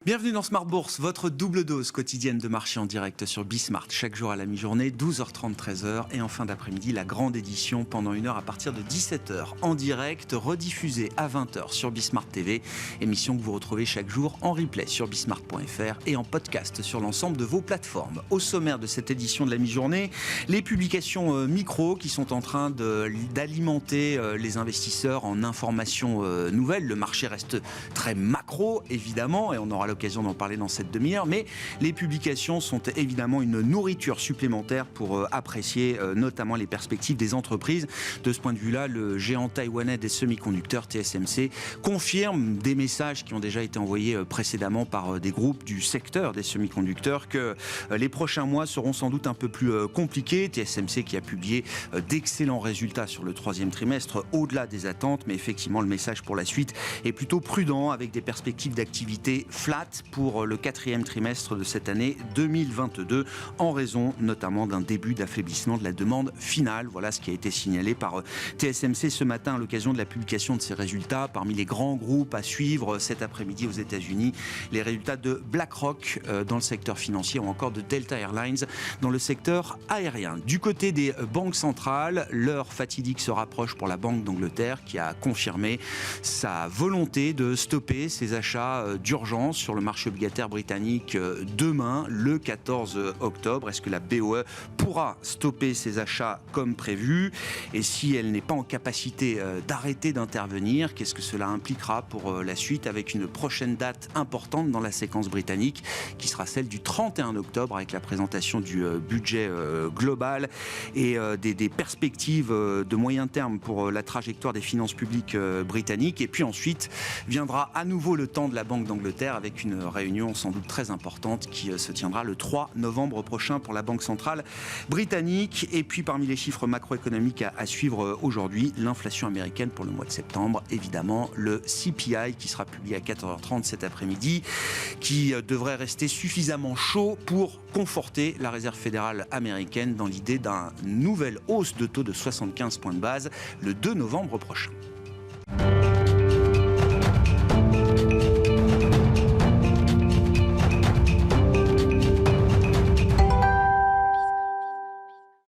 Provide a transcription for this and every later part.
Bienvenue dans Smart Bourse, votre double dose quotidienne de marché en direct sur Bismart. Chaque jour à la mi-journée, 12h30, 13h. Et en fin d'après-midi, la grande édition pendant 1 heure à partir de 17h en direct, rediffusée à 20h sur Bismart TV. Émission que vous retrouvez chaque jour en replay sur bismart.fr et en podcast sur l'ensemble de vos plateformes. Au sommaire de cette édition de la mi-journée, les publications micro qui sont en train d'alimenter les investisseurs en informations nouvelles. Le marché reste très macro, évidemment, et on aura l'occasion d'en parler dans cette demi-heure, mais les publications sont évidemment une nourriture supplémentaire pour apprécier notamment les perspectives des entreprises. De ce point de vue-là, le géant taïwanais des semi-conducteurs, TSMC, confirme des messages qui ont déjà été envoyés précédemment par des groupes du secteur des semi-conducteurs que les prochains mois seront sans doute un peu plus compliqués. TSMC qui a publié d'excellents résultats sur le troisième trimestre, au-delà des attentes, mais effectivement le message pour la suite est plutôt prudent avec des perspectives d'activité flat pour le quatrième trimestre de cette année 2022 en raison notamment d'un début d'affaiblissement de la demande finale. Voilà ce qui a été signalé par TSMC ce matin à l'occasion de la publication de ses résultats. Parmi les grands groupes à suivre cet après-midi aux États-Unis, les résultats de BlackRock dans le secteur financier ou encore de Delta Airlines dans le secteur aérien. Du côté des banques centrales, l'heure fatidique se rapproche pour la Banque d'Angleterre qui a confirmé sa volonté de stopper ses achats d'urgence sur le marché obligataire britannique demain, le 14 octobre. Est-ce que la BOE pourra stopper ses achats comme prévu? Et si elle n'est pas en capacité d'arrêter d'intervenir, qu'est-ce que cela impliquera pour la suite avec une prochaine date importante dans la séquence britannique qui sera celle du 31 octobre avec la présentation du budget global et des perspectives de moyen terme pour la trajectoire des finances publiques britanniques. Et puis ensuite viendra à nouveau le temps de la Banque d'Angleterre avec une réunion sans doute très importante qui se tiendra le 3 novembre prochain pour la Banque centrale britannique. Et puis parmi les chiffres macroéconomiques à suivre aujourd'hui, l'inflation américaine pour le mois de septembre, évidemment le CPI qui sera publié à 14h30 cet après-midi, qui devrait rester suffisamment chaud pour conforter la Réserve fédérale américaine dans l'idée d'une nouvelle hausse de taux de 75 points de base le 2 novembre prochain.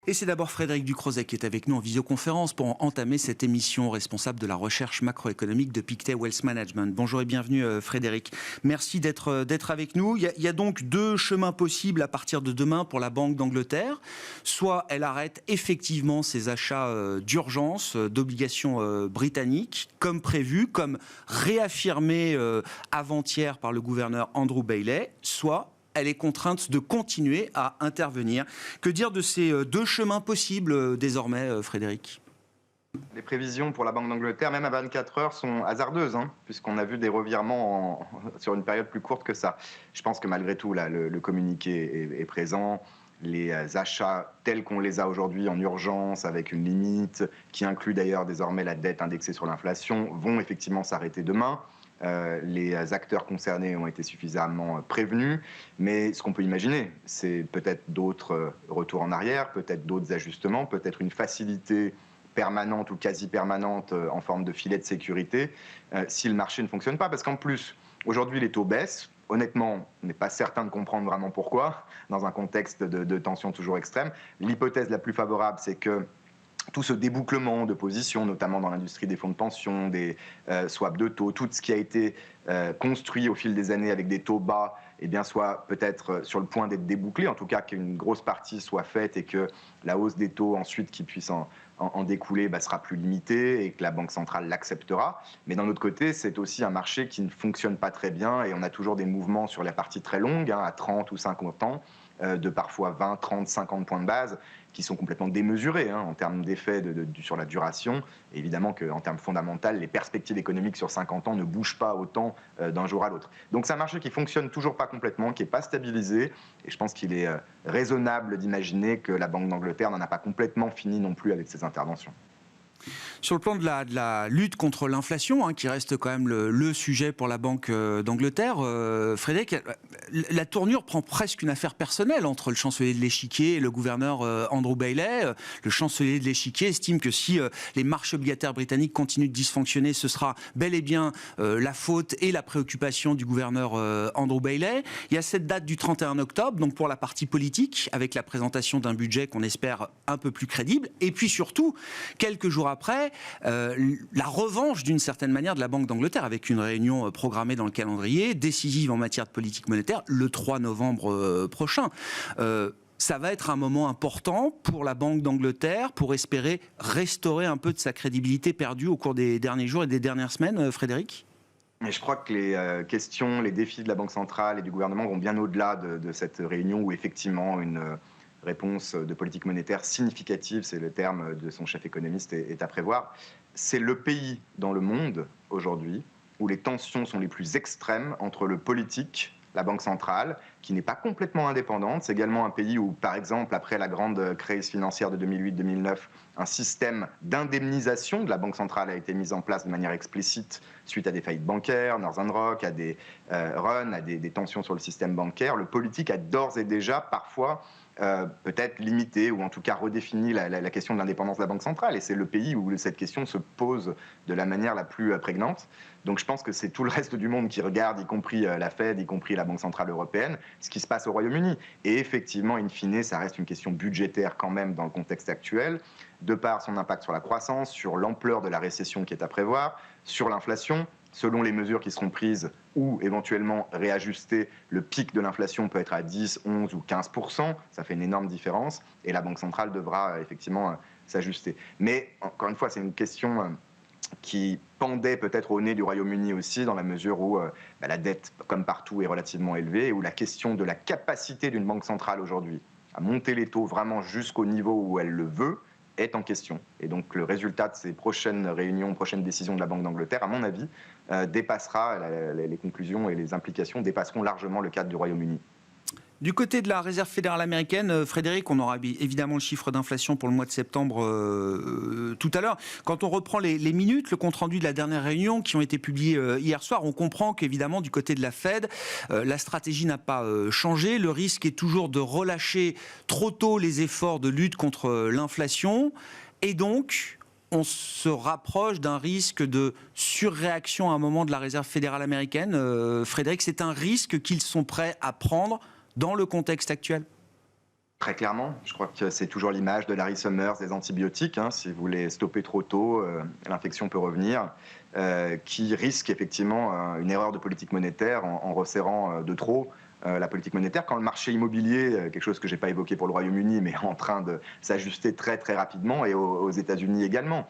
Et c'est d'abord Frédéric Ducrozet qui est avec nous en visioconférence pour entamer cette émission, responsable de la recherche macroéconomique de Pictet Wealth Management. Bonjour et bienvenue Frédéric. Merci d'être avec nous. Il y a donc deux chemins possibles à partir de demain pour la Banque d'Angleterre. Soit elle arrête effectivement ses achats d'urgence d'obligations britanniques, comme prévu, comme réaffirmé avant-hier par le gouverneur Andrew Bailey, soit elle est contrainte de continuer à intervenir. Que dire de ces deux chemins possibles désormais, Frédéric ? Les prévisions pour la Banque d'Angleterre, même à 24 heures, sont hasardeuses, puisqu'on a vu des revirements sur une période plus courte que ça. Je pense que malgré tout, là, le communiqué est présent. Les achats tels qu'on les a aujourd'hui en urgence, avec une limite, qui inclut d'ailleurs désormais la dette indexée sur l'inflation, vont effectivement s'arrêter demain. Les acteurs concernés ont été suffisamment prévenus, mais ce qu'on peut imaginer, c'est peut-être d'autres retours en arrière, peut-être d'autres ajustements, peut-être une facilité permanente ou quasi permanente en forme de filet de sécurité si le marché ne fonctionne pas. Parce qu'en plus, aujourd'hui, les taux baissent. Honnêtement, on n'est pas certain de comprendre vraiment pourquoi, dans un contexte de tension toujours extrême. L'hypothèse la plus favorable, c'est que tout ce débouclement de positions, notamment dans l'industrie des fonds de pension, des swaps de taux, tout ce qui a été construit au fil des années avec des taux bas, eh bien, soit peut-être sur le point d'être débouclé, en tout cas qu'une grosse partie soit faite et que la hausse des taux ensuite qui puisse en découler sera plus limitée et que la Banque centrale l'acceptera. Mais d'un autre côté, c'est aussi un marché qui ne fonctionne pas très bien et on a toujours des mouvements sur la partie très longue, à 30 ou 50 ans, de parfois 20, 30, 50 points de base qui sont complètement démesurés en termes d'effet sur la duration. Et évidemment qu'en termes fondamentaux, les perspectives économiques sur 50 ans ne bougent pas autant d'un jour à l'autre. Donc c'est un marché qui ne fonctionne toujours pas complètement, qui n'est pas stabilisé. Et je pense qu'il est raisonnable d'imaginer que la Banque d'Angleterre n'en a pas complètement fini non plus avec ses interventions. Sur le plan de la lutte contre l'inflation, qui reste quand même le sujet pour la Banque d'Angleterre, Frédéric, la tournure prend presque une affaire personnelle entre le chancelier de l'Échiquier et le gouverneur Andrew Bailey. Le chancelier de l'Échiquier estime que si les marchés obligataires britanniques continuent de dysfonctionner, ce sera bel et bien la faute et la préoccupation du gouverneur Andrew Bailey. Il y a cette date du 31 octobre, donc pour la partie politique, avec la présentation d'un budget qu'on espère un peu plus crédible. Et puis surtout, quelques jours après, la revanche d'une certaine manière de la Banque d'Angleterre, avec une réunion programmée dans le calendrier, décisive en matière de politique monétaire, le 3 novembre prochain. Ça va être un moment important pour la Banque d'Angleterre pour espérer restaurer un peu de sa crédibilité perdue au cours des derniers jours et des dernières semaines, Frédéric ? Et je crois que les questions, les défis de la Banque centrale et du gouvernement vont bien au-delà de cette réunion où effectivement une réponse de politique monétaire significative, c'est le terme de son chef économiste, est à prévoir. C'est le pays dans le monde aujourd'hui où les tensions sont les plus extrêmes entre le politique, la Banque centrale, qui n'est pas complètement indépendante. C'est également un pays où, par exemple, après la grande crise financière de 2008-2009, un système d'indemnisation de la Banque centrale a été mis en place de manière explicite suite à des faillites bancaires, Northern Rock, à des runs, à des tensions sur le système bancaire. Le politique a d'ores et déjà parfois peut-être limité ou en tout cas redéfini la question de l'indépendance de la Banque centrale. Et c'est le pays où cette question se pose de la manière la plus prégnante. Donc je pense que c'est tout le reste du monde qui regarde, y compris la Fed, y compris la Banque centrale européenne, ce qui se passe au Royaume-Uni. Et effectivement, in fine, ça reste une question budgétaire quand même dans le contexte actuel, de par son impact sur la croissance, sur l'ampleur de la récession qui est à prévoir, sur l'inflation. Selon les mesures qui seront prises ou éventuellement réajustées, le pic de l'inflation peut être à 10, 11 ou 15%. Ça fait une énorme différence et la Banque centrale devra effectivement s'ajuster. Mais encore une fois, c'est une question qui pendait peut-être au nez du Royaume-Uni aussi, dans la mesure où la dette, comme partout, est relativement élevée et où la question de la capacité d'une banque centrale aujourd'hui à monter les taux vraiment jusqu'au niveau où elle le veut est en question. Et donc le résultat de ces prochaines réunions, prochaines décisions de la Banque d'Angleterre, à mon avis, dépassera, les conclusions et les implications dépasseront largement le cadre du Royaume-Uni. Du côté de la Réserve fédérale américaine, Frédéric, on aura évidemment le chiffre d'inflation pour le mois de septembre tout à l'heure. Quand on reprend les minutes, le compte-rendu de la dernière réunion qui ont été publiés hier soir, on comprend qu'évidemment du côté de la Fed, la stratégie n'a pas changé. Le risque est toujours de relâcher trop tôt les efforts de lutte contre l'inflation. Et donc, on se rapproche d'un risque de surréaction à un moment de la Réserve fédérale américaine. Frédéric, c'est un risque qu'ils sont prêts à prendre dans le contexte actuel? Très clairement, je crois que c'est toujours l'image de Larry Summers des antibiotiques. Si vous les stoppez trop tôt, l'infection peut revenir, qui risque effectivement une erreur de politique monétaire en resserrant de trop la politique monétaire. Quand le marché immobilier, quelque chose que je n'ai pas évoqué pour le Royaume-Uni, mais en train de s'ajuster très très rapidement, et aux États-Unis également,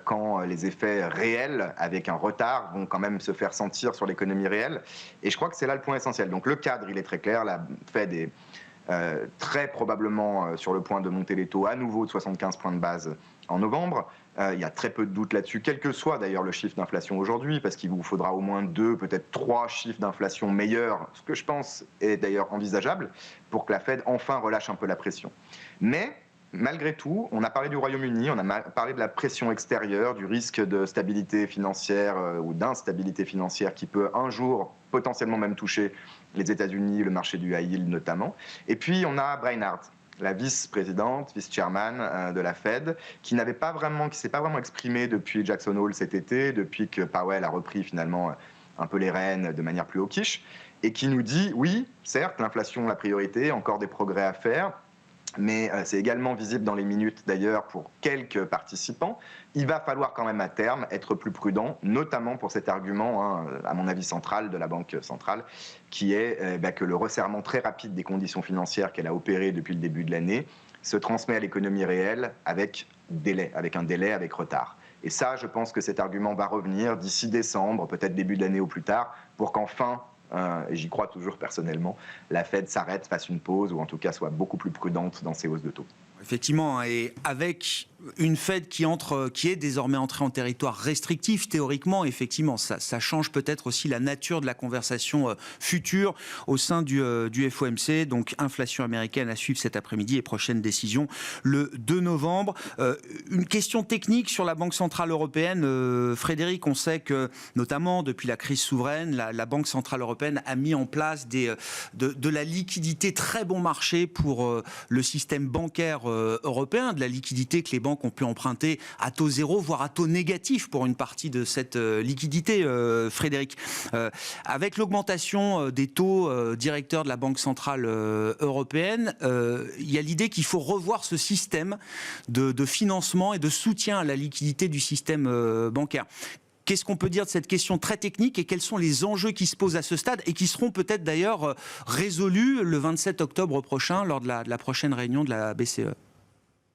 quand les effets réels, avec un retard, vont quand même se faire sentir sur l'économie réelle. Et je crois que c'est là le point essentiel. Donc le cadre, il est très clair. La Fed est très probablement sur le point de monter les taux à nouveau de 75 points de base en novembre. Il y a très peu de doute là-dessus, quel que soit d'ailleurs le chiffre d'inflation aujourd'hui, parce qu'il vous faudra au moins 2, peut-être 3 chiffres d'inflation meilleurs, ce que je pense est d'ailleurs envisageable, pour que la Fed enfin relâche un peu la pression. Mais malgré tout, on a parlé du Royaume-Uni, on a parlé de la pression extérieure, du risque de stabilité financière ou d'instabilité financière qui peut un jour potentiellement même toucher les États-Unis, le marché du high yield notamment. Et puis on a Brainard, la vice-présidente, vice-chairman de la Fed, qui s'est pas vraiment exprimée depuis Jackson Hole cet été, depuis que Powell a repris finalement un peu les rênes de manière plus hawkish, et qui nous dit, oui, certes, l'inflation la priorité, encore des progrès à faire, mais c'est également visible dans les minutes d'ailleurs pour quelques participants. Il va falloir quand même à terme être plus prudent, notamment pour cet argument, à mon avis central, de la Banque centrale, qui est que le resserrement très rapide des conditions financières qu'elle a opéré depuis le début de l'année se transmet à l'économie réelle avec un délai, avec retard. Et ça, je pense que cet argument va revenir d'ici décembre, peut-être début de l'année au plus tard, pour qu'enfin, et j'y crois toujours personnellement, la Fed s'arrête, fasse une pause ou en tout cas soit beaucoup plus prudente dans ses hausses de taux. Effectivement, et avec une Fed qui est désormais entrée en territoire restrictif, théoriquement, effectivement, ça change peut-être aussi la nature de la conversation future au sein du FOMC. Donc, inflation américaine à suivre cet après-midi et prochaine décision le 2 novembre. Une question technique sur la Banque centrale européenne. Frédéric, on sait que, notamment depuis la crise souveraine, la Banque centrale européenne a mis en place de la liquidité très bon marché pour le système bancaire européen, de la liquidité que les banques ont pu emprunter à taux zéro, voire à taux négatif pour une partie de cette liquidité, Frédéric. Avec l'augmentation des taux directeurs de la Banque centrale européenne, il y a l'idée qu'il faut revoir ce système de financement et de soutien à la liquidité du système bancaire. Qu'est-ce qu'on peut dire de cette question très technique et quels sont les enjeux qui se posent à ce stade et qui seront peut-être d'ailleurs résolus le 27 octobre prochain lors de la prochaine réunion de la BCE?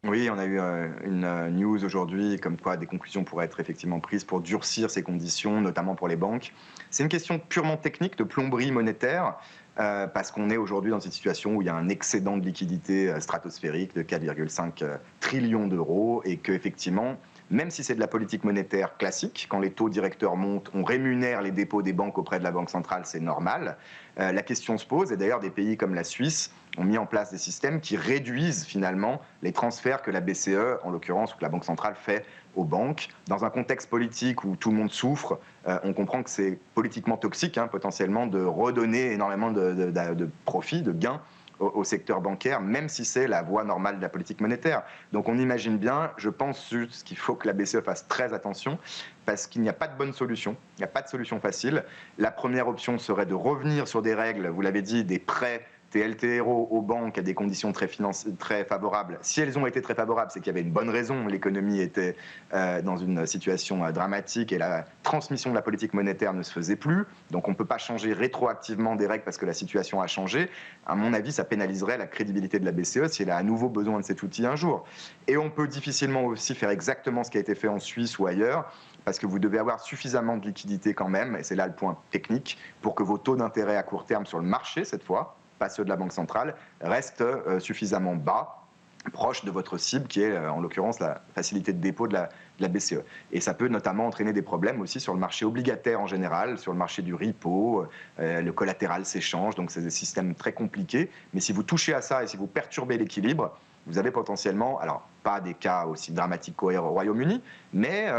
Oui, on a eu une news aujourd'hui comme quoi des conclusions pourraient être effectivement prises pour durcir ces conditions, notamment pour les banques. C'est une question purement technique, de plomberie monétaire, parce qu'on est aujourd'hui dans une situation où il y a un excédent de liquidité stratosphérique de 4,5 trillions d'euros et qu'effectivement, même si c'est de la politique monétaire classique, quand les taux directeurs montent, on rémunère les dépôts des banques auprès de la Banque centrale, c'est normal. La question se pose, et d'ailleurs des pays comme la Suisse ont mis en place des systèmes qui réduisent finalement les transferts que la BCE, en l'occurrence, ou que la Banque centrale fait aux banques. Dans un contexte politique où tout le monde souffre, on comprend que c'est politiquement toxique, potentiellement, de redonner énormément de profits, de gains au secteur bancaire, même si c'est la voie normale de la politique monétaire. Donc on imagine bien, je pense juste qu'il faut que la BCE fasse très attention, parce qu'il n'y a pas de bonne solution, il n'y a pas de solution facile. La première option serait de revenir sur des règles, vous l'avez dit, des prêts TLTRO aux banques à des conditions très favorables. Si elles ont été très favorables, c'est qu'il y avait une bonne raison. L'économie était dans une situation dramatique et la transmission de la politique monétaire ne se faisait plus. Donc on ne peut pas changer rétroactivement des règles parce que la situation a changé. À mon avis, ça pénaliserait la crédibilité de la BCE si elle a à nouveau besoin de cet outil un jour. Et on peut difficilement aussi faire exactement ce qui a été fait en Suisse ou ailleurs, parce que vous devez avoir suffisamment de liquidité quand même, et c'est là le point technique, pour que vos taux d'intérêt à court terme sur le marché, cette fois, pas ceux de la Banque centrale, restent suffisamment bas, proche de votre cible, qui est en l'occurrence la facilité de dépôt de la BCE. Et ça peut notamment entraîner des problèmes aussi sur le marché obligataire en général, sur le marché du repo, le collatéral s'échange, donc c'est des systèmes très compliqués. Mais si vous touchez à ça et si vous perturbez l'équilibre, vous avez potentiellement, alors pas des cas aussi dramatiques qu'au Royaume-Uni, mais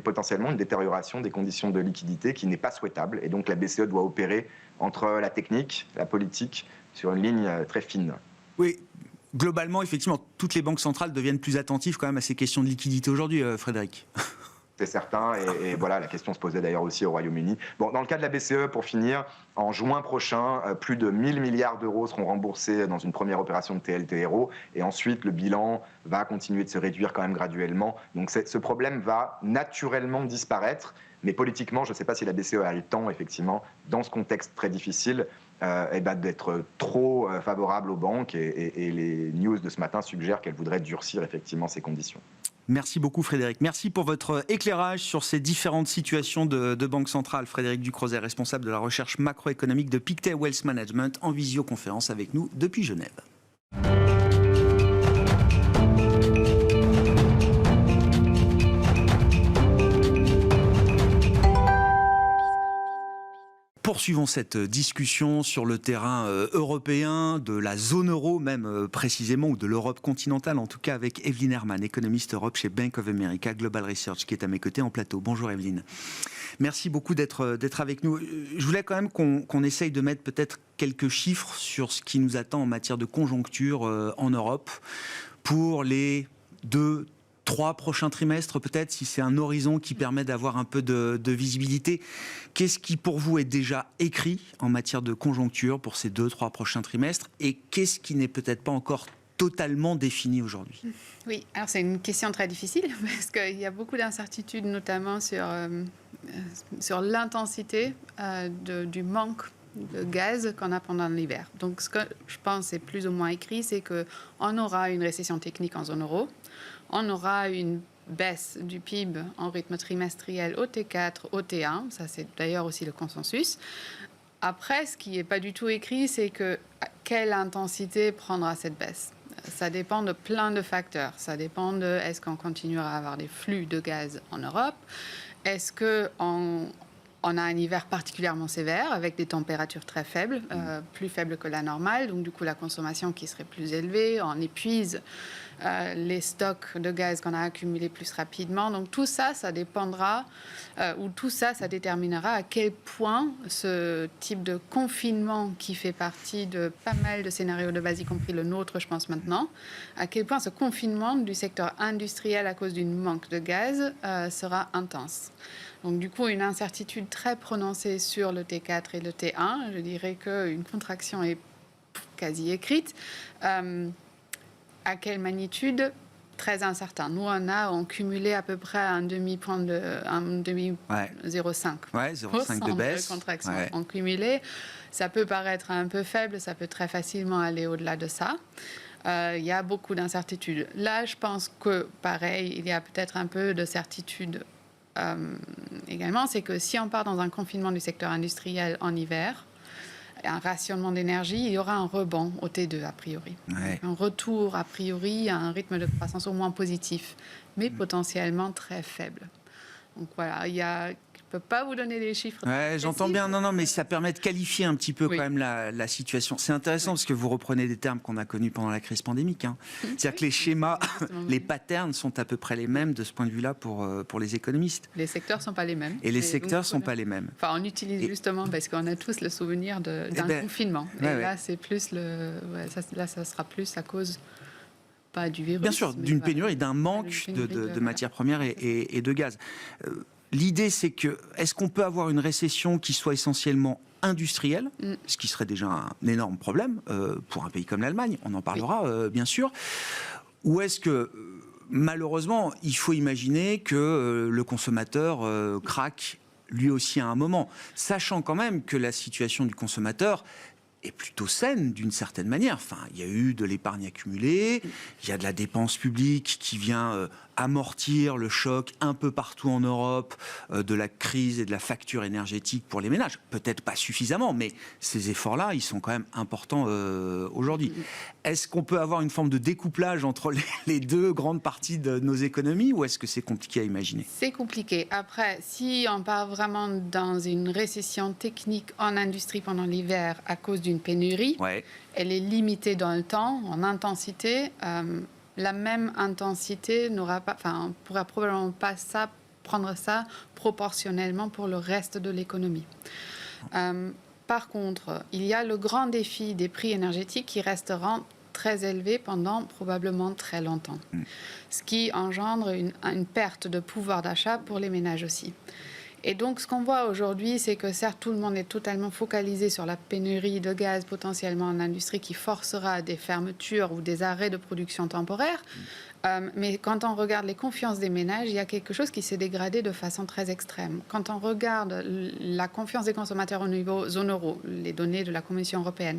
potentiellement une détérioration des conditions de liquidité qui n'est pas souhaitable. Et donc la BCE doit opérer entre la technique, la politique, sur une ligne très fine. Oui, globalement, effectivement, toutes les banques centrales deviennent plus attentives quand même à ces questions de liquidité aujourd'hui, Frédéric. C'est certain, et voilà, la question se posait d'ailleurs aussi au Royaume-Uni. Bon, dans le cas de la BCE, pour finir, en juin prochain, plus de 1000 milliards d'euros seront remboursés dans une première opération de TLTRO, et ensuite le bilan va continuer de se réduire quand même graduellement. Donc ce problème va naturellement disparaître, mais politiquement, je ne sais pas si la BCE a le temps, effectivement, dans ce contexte très difficile, d'être trop favorable aux banques, et les news de ce matin suggèrent qu'elle voudrait durcir effectivement ces conditions. Merci beaucoup Frédéric. Merci pour votre éclairage sur ces différentes situations de banque centrale. Frédéric Ducrozet, responsable de la recherche macroéconomique de Pictet Wealth Management, en visioconférence avec nous depuis Genève. Poursuivons cette discussion sur le terrain européen, de la zone euro même précisément, ou de l'Europe continentale en tout cas, avec Evelyne Hermann, économiste Europe chez Bank of America Global Research, qui est à mes côtés en plateau. Bonjour Evelyne. Merci beaucoup d'être avec nous. Je voulais quand même qu'on essaye de mettre peut-être quelques chiffres sur ce qui nous attend en matière de conjoncture en Europe pour les 2-3 prochains trimestres, peut-être, si c'est un horizon qui permet d'avoir un peu de visibilité. Qu'est-ce qui, pour vous, est déjà écrit en matière de conjoncture pour ces 2-3 prochains trimestres, et qu'est-ce qui n'est peut-être pas encore totalement défini aujourd'hui? Oui, alors c'est une question très difficile, parce qu'il y a beaucoup d'incertitudes, notamment sur l'intensité du manque de gaz qu'on a pendant l'hiver. Donc, ce que je pense est plus ou moins écrit, c'est qu'on aura une récession technique en zone euro. On aura une baisse du PIB en rythme trimestriel au T4, au T1. Ça, c'est d'ailleurs aussi le consensus. Après, ce qui n'est pas du tout écrit, c'est quelle intensité prendra cette baisse. ça dépend de plein de facteurs. Ça dépend de est-ce qu'on continuera à avoir des flux de gaz en Europe? Est-ce qu'on a un hiver particulièrement sévère avec des températures très faibles, plus faibles que la normale, donc du coup la consommation qui serait plus élevée, on épuise les stocks de gaz qu'on a accumulés plus rapidement. Donc tout ça, ça dépendra, ou tout ça, ça déterminera à quel point ce type de confinement qui fait partie de pas mal de scénarios de base, y compris le nôtre, je pense maintenant, à quel point ce confinement du secteur industriel à cause d'un manque de gaz sera intense. Donc du coup, une incertitude très prononcée sur le T4 et le T1. Je dirais qu'une contraction est quasi écrite. À quelle magnitude? Très incertain. Nous, on a en cumulé à peu près un demi-point de 0,5. Ouais, 0,5 de baisse. Contraction en cumulé. Ça peut paraître un peu faible, ça peut très facilement aller au-delà de ça. Il y a beaucoup d'incertitudes. Là, je pense que, pareil, il y a peut-être un peu de certitude également. C'est que si on part dans un confinement du secteur industriel en hiver, un rationnement d'énergie, il y aura un rebond au T2 a priori. Ouais. Un retour a priori à un rythme de croissance au moins positif, mais potentiellement très faible. Donc voilà, je ne peux pas vous donner des chiffres. Ouais, j'entends bien. Non, mais ça permet de qualifier un petit peu quand même la situation. C'est intéressant parce que vous reprenez des termes qu'on a connus pendant la crise pandémique. C'est-à-dire que les schémas, les patterns sont à peu près les mêmes de ce point de vue-là pour les économistes. Les secteurs ne sont pas les mêmes. Et les secteurs ne sont pas les mêmes. Enfin, on utilise justement parce qu'on a tous le souvenir d'un confinement. Et là, c'est plus là, ça sera plus à cause pas du virus. Bien sûr, d'une pénurie, d'un manque de matières premières et de gaz. L'idée, c'est que, est-ce qu'on peut avoir une récession qui soit essentiellement industrielle, ce qui serait déjà un énorme problème pour un pays comme l'Allemagne, on en parlera bien sûr, ou est-ce que, malheureusement, il faut imaginer que le consommateur craque lui aussi à un moment, sachant quand même que la situation du consommateur est plutôt saine d'une certaine manière. Enfin, il y a eu de l'épargne accumulée, il y a de la dépense publique qui vient amortir le choc un peu partout en Europe de la crise et de la facture énergétique pour les ménages. Peut-être pas suffisamment, mais ces efforts-là, ils sont quand même importants aujourd'hui. Est-ce qu'on peut avoir une forme de découplage entre les deux grandes parties de nos économies ou est-ce que c'est compliqué à imaginer? C'est compliqué. Après, si on part vraiment dans une récession technique en industrie pendant l'hiver à cause d'une pénurie, elle est limitée dans le temps, en intensité. La même intensité n'aura pas, on ne pourra probablement pas prendre ça proportionnellement pour le reste de l'économie. Par contre, il y a le grand défi des prix énergétiques qui resteront très élevés pendant probablement très longtemps, ce qui engendre une perte de pouvoir d'achat pour les ménages aussi. Et donc, ce qu'on voit aujourd'hui, c'est que certes, tout le monde est totalement focalisé sur la pénurie de gaz potentiellement en industrie qui forcera des fermetures ou des arrêts de production temporaires. Mais quand on regarde les confiances des ménages, il y a quelque chose qui s'est dégradé de façon très extrême. Quand on regarde la confiance des consommateurs au niveau zone euro, les données de la Commission européenne,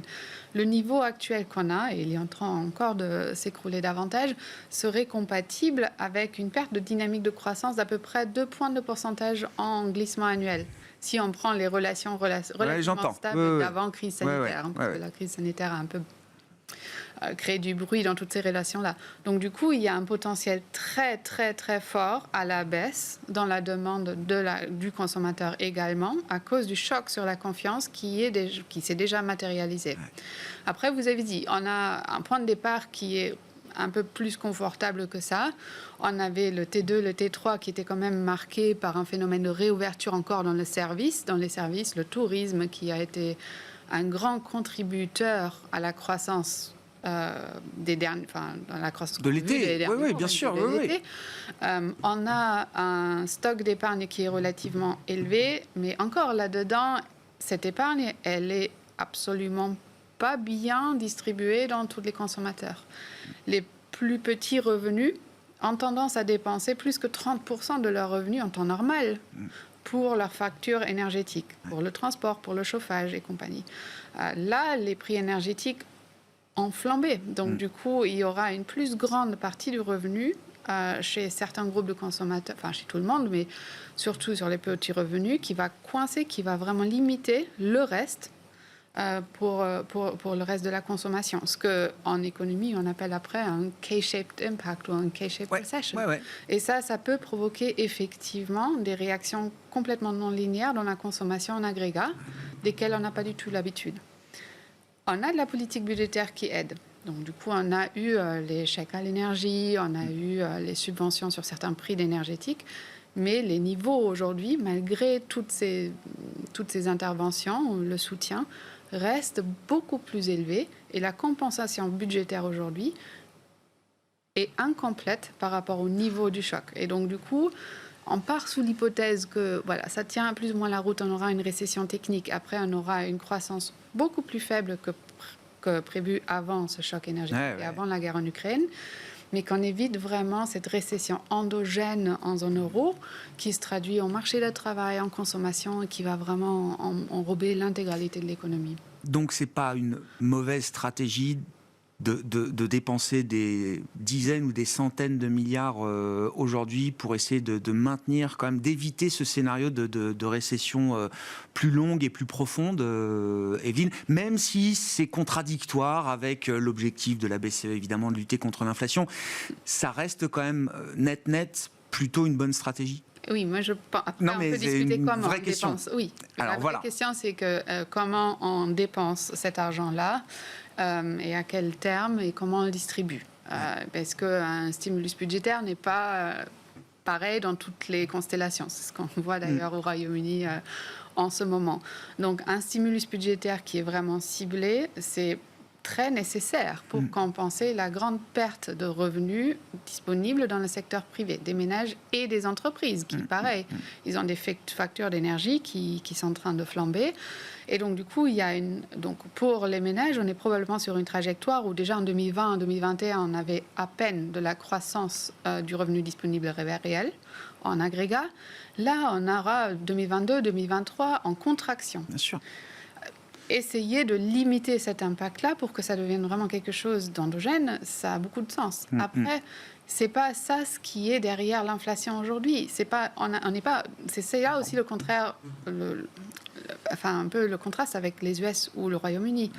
le niveau actuel qu'on a, et il est en train encore de s'écrouler davantage, serait compatible avec une perte de dynamique de croissance d'à peu près 2 points de pourcentage en glissement annuel. Si on prend les relations relativement stables d'avant crise sanitaire, parce que la crise sanitaire a un peu créé du bruit dans toutes ces relations-là. Donc du coup, il y a un potentiel très très très fort à la baisse dans la demande du consommateur également, à cause du choc sur la confiance qui s'est déjà matérialisé. Après, vous avez dit, on a un point de départ qui est un peu plus confortable que ça. On avait le T2, le T3 qui était quand même marqué par un phénomène de réouverture encore dans les services, le tourisme qui a été un grand contributeur à la croissance dans la croissance de l'été. Oui, bien sûr. On a un stock d'épargne qui est relativement élevé, mais encore là-dedans, cette épargne, elle est absolument pas bien distribuée dans tous les consommateurs. Les plus petits revenus ont tendance à dépenser plus que 30% de leurs revenus en temps normal pour leurs factures énergétiques, pour le transport, pour le chauffage et compagnie. Là, les prix énergétiques ont flambé. Donc, du coup, il y aura une plus grande partie du revenu chez certains groupes de consommateurs, enfin chez tout le monde, mais surtout sur les petits revenus, qui va coincer, qui va vraiment limiter le reste pour le reste de la consommation. Ce qu'en économie, on appelle après un K-shaped impact ou un K-shaped recession. Et ça peut provoquer effectivement des réactions complètement non linéaires dans la consommation en agrégat, desquelles on n'a pas du tout l'habitude. On a de la politique budgétaire qui aide. Donc, du coup, on a eu les chèques à l'énergie, on a eu les subventions sur certains prix d'énergétique. Mais les niveaux aujourd'hui, malgré toutes ces interventions, le soutien reste beaucoup plus élevé. Et la compensation budgétaire aujourd'hui est incomplète par rapport au niveau du choc. Et donc, du coup, on part sous l'hypothèse que voilà, ça tient plus ou moins la route, on aura une récession technique. Après, on aura une croissance beaucoup plus faible que prévu avant ce choc énergétique et avant la guerre en Ukraine. Mais qu'on évite vraiment cette récession endogène en zone euro qui se traduit en marché de travail, en consommation et qui va vraiment enrober l'intégralité de l'économie. Donc ce n'est pas une mauvaise stratégie de dépenser des dizaines ou des centaines de milliards aujourd'hui pour essayer de maintenir, quand même, d'éviter ce scénario de récession plus longue et plus profonde, Evelyne, même si c'est contradictoire avec l'objectif de la BCE, évidemment, de lutter contre l'inflation, ça reste quand même net plutôt une bonne stratégie. Oui, moi je pense. Après, on peut discuter comment on dépense. Oui. Alors, la vraie question, c'est que comment on dépense cet argent-là et à quel terme et comment on le distribue. Parce qu'un stimulus budgétaire n'est pas pareil dans toutes les constellations. C'est ce qu'on voit d'ailleurs au Royaume-Uni en ce moment. Donc, un stimulus budgétaire qui est vraiment ciblé, c'est très nécessaire pour compenser la grande perte de revenus disponibles dans le secteur privé, des ménages et des entreprises, qui, pareil, ils ont des factures d'énergie qui sont en train de flamber. Et donc, du coup, donc, pour les ménages, on est probablement sur une trajectoire où déjà en 2020, en 2021, on avait à peine de la croissance du revenu disponible réel en agrégat. Là, on aura 2022, 2023 en contraction. Bien sûr. Essayer de limiter cet impact-là pour que ça devienne vraiment quelque chose d'endogène, ça a beaucoup de sens. Après, c'est pas ça ce qui est derrière l'inflation aujourd'hui. C'est pas, c'est là aussi le contraire, un peu le contraste avec les US ou le Royaume-Uni.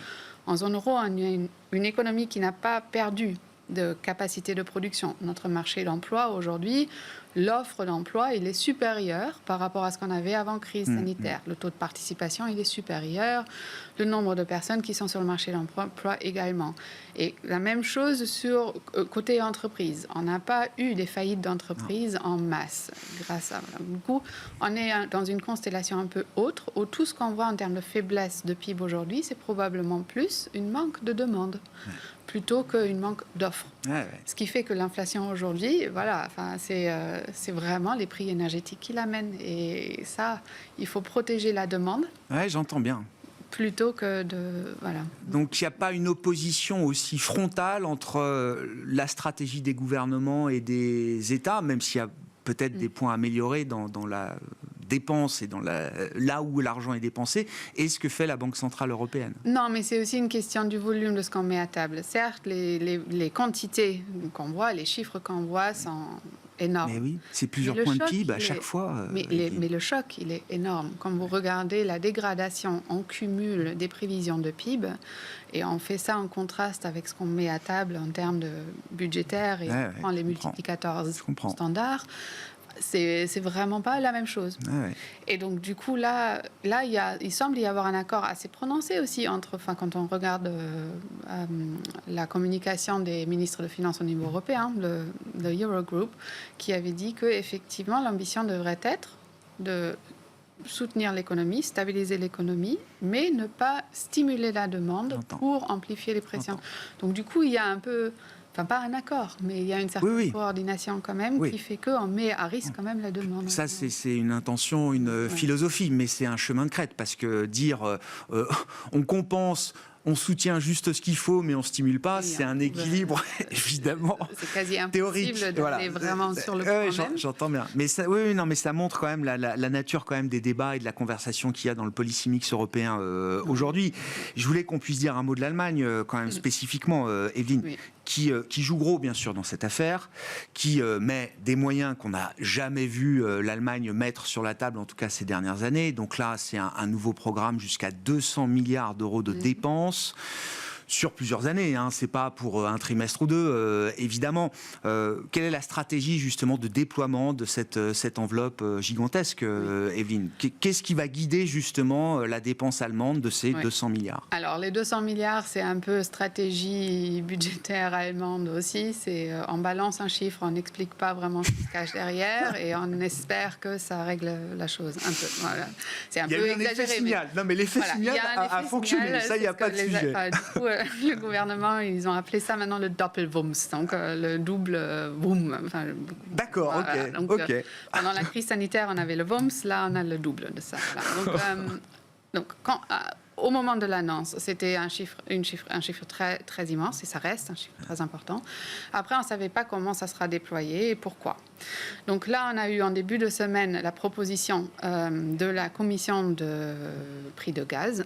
En zone euro, on a une économie qui n'a pas perdu de capacité de production. Notre marché d'emploi aujourd'hui, l'offre d'emploi, il est supérieur par rapport à ce qu'on avait avant crise sanitaire. Le taux de participation, il est supérieur. Le nombre de personnes qui sont sur le marché d'emploi également. Et la même chose sur côté entreprise. On n'a pas eu des faillites d'entreprises en masse. Grâce à du coup, on est dans une constellation un peu autre où tout ce qu'on voit en termes de faiblesse de PIB aujourd'hui, c'est probablement plus une manque de demande plutôt qu'une manque d'offres. Ce qui fait que l'inflation aujourd'hui, c'est vraiment les prix énergétiques qui l'amènent. Et ça, il faut protéger la demande. Oui, j'entends bien. Plutôt que de... Voilà. Donc il n'y a pas une opposition aussi frontale entre la stratégie des gouvernements et des États, même s'il y a peut-être des points améliorés dans la dépense et dans là où l'argent est dépensé, et ce que fait la Banque Centrale Européenne. Non, mais c'est aussi une question du volume de ce qu'on met à table. Certes, les quantités qu'on voit, les chiffres qu'on voit sont énormes. Mais oui, c'est plusieurs points de PIB à chaque fois. Mais le choc, il est énorme. Quand vous regardez la dégradation en cumul des prévisions de PIB, et on fait ça en contraste avec ce qu'on met à table en termes de budgétaire, et on prend les multiplicateurs standards, c'est vraiment pas la même chose. Et donc, du coup, là il semble y avoir un accord assez prononcé aussi quand on regarde la communication des ministres de Finances au niveau européen, le Eurogroup, qui avait dit qu'effectivement, l'ambition devrait être de soutenir l'économie, stabiliser l'économie, mais ne pas stimuler la demande pour amplifier les pressions. Donc, du coup, il y a un peu... pas un accord, mais il y a une certaine coordination quand même qui fait qu'on met à risque quand même la demande. Ça, c'est une intention, une philosophie, mais c'est un chemin de crête, parce que dire on compense on soutient juste ce qu'il faut, mais on ne stimule pas. Oui, c'est un équilibre, évidemment, c'est quasi théorique. impossible d'aller vraiment sur le point. J'entends bien. Mais ça, oui, non, mais ça montre quand même la nature quand même des débats et de la conversation qu'il y a dans le policy mix européen aujourd'hui. Je voulais qu'on puisse dire un mot de l'Allemagne, quand même spécifiquement, Evelyne. Oui. Qui joue gros, bien sûr, dans cette affaire, qui met des moyens qu'on n'a jamais vu l'Allemagne mettre sur la table, en tout cas ces dernières années. Donc là, c'est un nouveau programme jusqu'à 200 milliards d'euros de dépenses. Sur plusieurs années, hein, c'est pas pour un trimestre ou deux, évidemment. Quelle est la stratégie justement de déploiement de cette enveloppe gigantesque, Evelyne ? Qu'est-ce qui va guider justement la dépense allemande de ces 200 milliards ? Alors les 200 milliards, c'est un peu stratégie budgétaire allemande aussi. C'est on balance un chiffre, on n'explique pas vraiment ce qui se cache derrière et on espère que ça règle la chose un peu. Voilà. C'est un peu exagéré. Il y a eu un effet signal. Non, mais l'effet signal a fonctionné. Ça, il n'y a pas de sujet. Du coup, le gouvernement, ils ont appelé ça maintenant le Doppelwumms, donc le double Wum. Enfin, d'accord, voilà. Donc, pendant la crise sanitaire, on avait le Wumms, là, on a le double de ça. Voilà. Donc au moment de l'annonce, c'était un chiffre très, très immense, et ça reste un chiffre très important. Après, on ne savait pas comment ça sera déployé et pourquoi. Donc là, on a eu en début de semaine la proposition de la commission de prix de gaz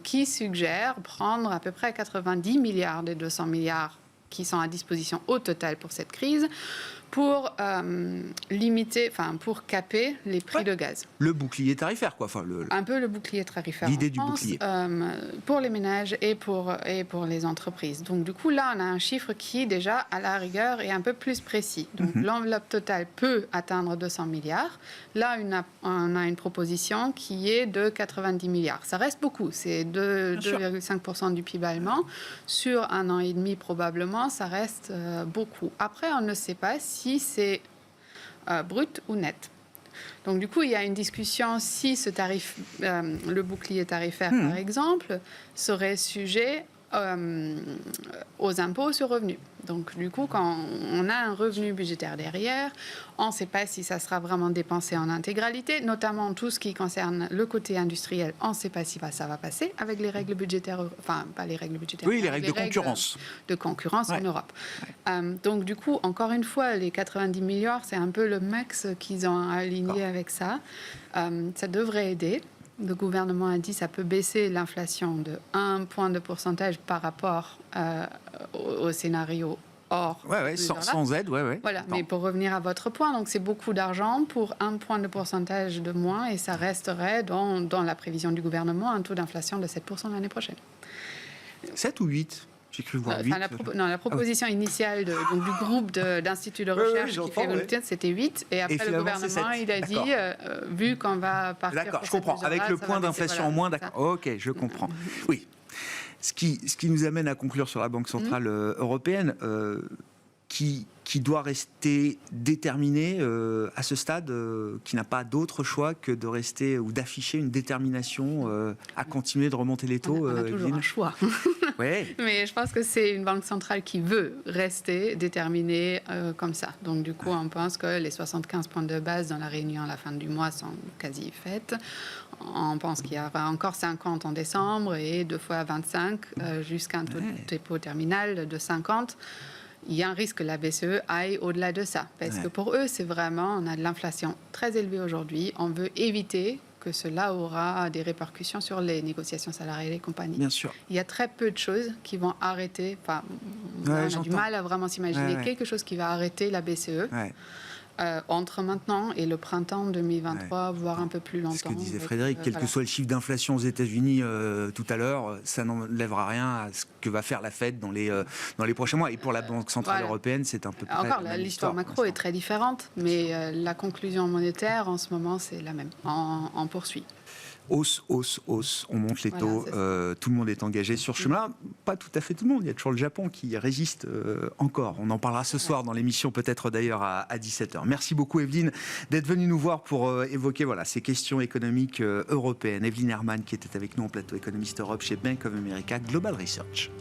qui suggère prendre à peu près 90 milliards des 200 milliards qui sont à disposition au total pour cette crise, pour pour caper les prix de gaz. Le bouclier tarifaire, quoi. Un peu le bouclier tarifaire. L'idée du bouclier. Pour les ménages et pour les entreprises. Donc du coup, là, on a un chiffre qui, déjà, à la rigueur, est un peu plus précis. Donc l'enveloppe totale peut atteindre 200 milliards. Là, on a une proposition qui est de 90 milliards. Ça reste beaucoup. C'est 2,5% du PIB allemand. Sur un an et demi, probablement, ça reste beaucoup. Après, on ne sait pas si c'est brut ou net. Donc du coup, il y a une discussion si ce tarif, le bouclier tarifaire par exemple, serait sujet aux impôts sur revenus. Donc du coup, quand on a un revenu budgétaire derrière, on ne sait pas si ça sera vraiment dépensé en intégralité, notamment tout ce qui concerne le côté industriel. On ne sait pas si ça va passer avec les règles budgétaires, enfin pas les règles budgétaires. Oui, les règles de concurrence. De concurrence en Europe. Donc du coup, encore une fois, les 90 milliards, c'est un peu le max qu'ils ont aligné avec ça. Ça devrait aider. Le gouvernement a dit que ça peut baisser l'inflation de 1 point de pourcentage par rapport au scénario hors. Sans aide, Voilà, mais pour revenir à votre point, donc c'est beaucoup d'argent pour 1 point de pourcentage de moins et ça resterait dans la prévision du gouvernement un taux d'inflation de 7% l'année prochaine. 7 ou 8 ? J'ai cru voir 8. La proposition initiale donc, du groupe d'instituts de recherche qui fait le test, c'était 8. Et après, le gouvernement, il a dit, vu qu'on va partir... D'accord, je comprends. Avec le point d'inflation en moins, d'accord. Ok, je comprends. Oui. Ce qui nous amène à conclure sur la Banque Centrale Européenne, qui doit rester déterminée à ce stade, qui n'a pas d'autre choix que de rester ou d'afficher une détermination à continuer de remonter les taux. On a toujours un choix. Ouais. Mais je pense que c'est une banque centrale qui veut rester déterminée comme ça. Donc du coup, on pense que les 75 points de base dans la réunion à la fin du mois sont quasi faits. On pense qu'il y aura encore 50 en décembre et 2 fois 25 jusqu'à un taux de dépôt terminal de 50. Il y a un risque que la BCE aille au-delà de ça. Parce que pour eux, c'est vraiment, on a de l'inflation très élevée aujourd'hui. On veut éviter que cela aura des répercussions sur les négociations salariales et compagnie. Bien sûr. Il y a très peu de choses qui vont arrêter. Enfin, on a du mal à vraiment s'imaginer quelque chose qui va arrêter la BCE. Entre maintenant et le printemps 2023, voire un peu plus longtemps. Ce que disait Frédéric, quel que soit le chiffre d'inflation aux États-Unis tout à l'heure, ça n'enlèvera rien à ce que va faire la Fed dans les prochains mois. Et pour la Banque Centrale Européenne, c'est un peu près encore, l'histoire macro est très différente, mais la conclusion monétaire, en ce moment, c'est la même. On poursuit. Hausse, on monte les taux, tout le monde est engagé sur ce chemin. Pas tout à fait tout le monde, il y a toujours le Japon qui résiste encore. On en parlera ce soir dans l'émission, peut-être d'ailleurs à 17h. Merci beaucoup Evelyne d'être venue nous voir pour évoquer ces questions économiques européennes. Evelyne Hermann qui était avec nous en plateau, économiste Europe chez Bank of America Global Research.